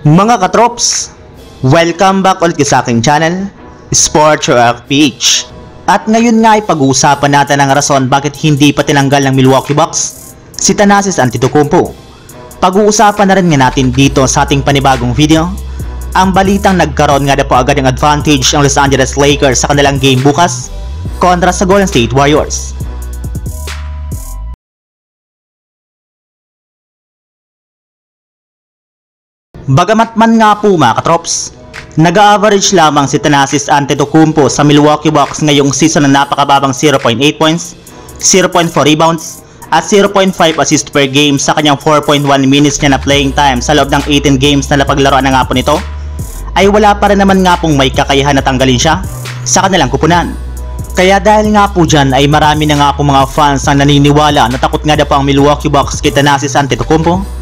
Mga katrops, welcome back ulit sa aking channel, Sports PH. At ngayon nga ay pag-uusapan natin ang rason bakit hindi pa tinanggal ng Milwaukee Bucks si Thanasis Antetokounmpo. Pag-uusapan na rin nga natin dito sa ating panibagong video ang balitang nagkaroon nga na po agad ng advantage ang Los Angeles Lakers sa kanilang game bukas kontra sa Golden State Warriors. Bagamat man nga po mga katrops, nag-average lamang si Thanasis Antetokounmpo sa Milwaukee Bucks ngayong season na napakababang 0.8 points, 0.4 rebounds, at 0.5 assist per game sa kanyang 4.1 minutes niya na playing time sa loob ng 18 games na napaglaruan na nga po nito, ay wala pa rin naman nga pong may kakayahan na tanggalin siya sa kanilang kupunan. Kaya dahil nga po dyan ay marami na nga po mga fans ang naniniwala na takot nga na po ang Milwaukee Bucks kay Thanasis Antetokounmpo.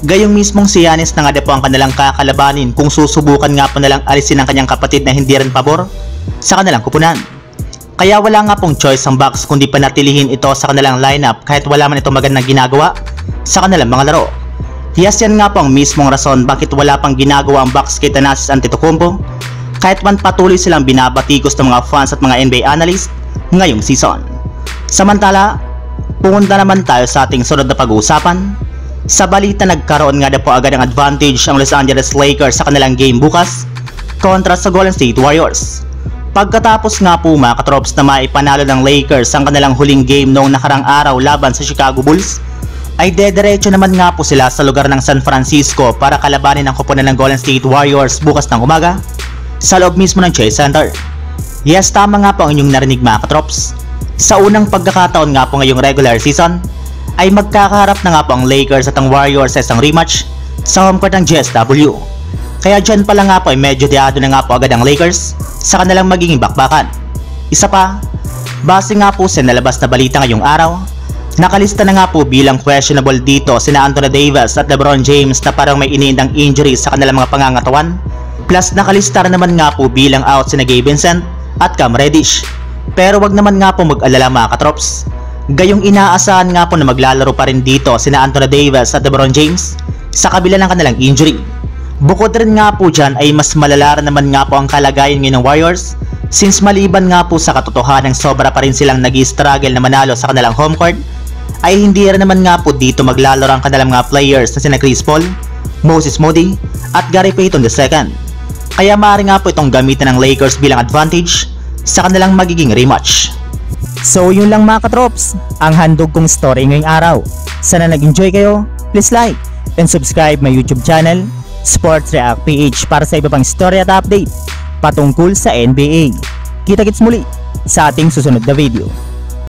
Gayong mismong si Giannis na nga na po ang kanilang kakalabanin kung susubukan nga po nalang alisin ang kanyang kapatid na hindi rin pabor sa kanilang kupunan. Kaya wala nga pong choice ang Bucks kundi panatilihin ito sa kanilang lineup kahit wala man ito magandang ginagawa sa kanilang mga laro. Yes, yan nga po ang mismong rason bakit wala pang ginagawa ang Bucks kay Thanasis Antetokounmpo kahit man patuloy silang binabatikos ng mga fans at mga NBA analysts ngayong season. Samantala, pumunta naman tayo sa ating sunod na pag-uusapan. Sa balita, nagkaroon nga na po agad ng advantage ang Los Angeles Lakers sa kanilang game bukas kontra sa Golden State Warriors. Pagkatapos nga po mga katrops na maipanalo ng Lakers ang kanilang huling game noong nakarang araw laban sa Chicago Bulls, ay dediretso naman nga po sila sa lugar ng San Francisco para kalabanin ang koponan ng Golden State Warriors bukas ng umaga sa loob mismo ng Chase Center. Yes, tama nga po ang inyong narinig mga katrops. Sa unang pagkakataon nga po ngayong regular season, ay magkakaharap na nga po ang Lakers at ang Warriors sa isang rematch sa home court ng GSW. Kaya dyan pala nga po ay medyo diado na nga po agad ang Lakers sa kanilang magiging bakbakan. Isa pa, base nga po sa nalabas na balita ngayong araw, nakalista na nga po bilang questionable dito sina Anthony Davis at LeBron James na parang may iniindang injury sa kanilang mga pangangatawan. Plus nakalista rin naman nga po bilang out sina Gabe Vincent at Cam Reddish. Pero wag naman nga po mag-alala mga katrops. Gayong inaasahan nga po na maglalaro pa rin dito sina Anthony Davis at LeBron James sa kabila ng kanilang injury. Bukod rin nga po dyan ay mas malala naman nga po ang kalagayan ngayon ng Warriors since maliban nga po sa katotohanan ng sobra pa rin silang nag-i-struggle na manalo sa kanilang home court, ay hindi rin naman nga po dito maglalaro ang kanilang mga players na sina Chris Paul, Moses Moody at Gary Payton II. Kaya maaari nga po itong gamitin ng Lakers bilang advantage sa kanilang magiging rematch. So yun lang mga katrops, ang handog kong story ngayong araw. Sana nag-enjoy kayo, please like and subscribe my YouTube channel, Sports React PH, para sa iba pang story at update patungkol sa NBA. Kita-kits muli sa ating susunod na video.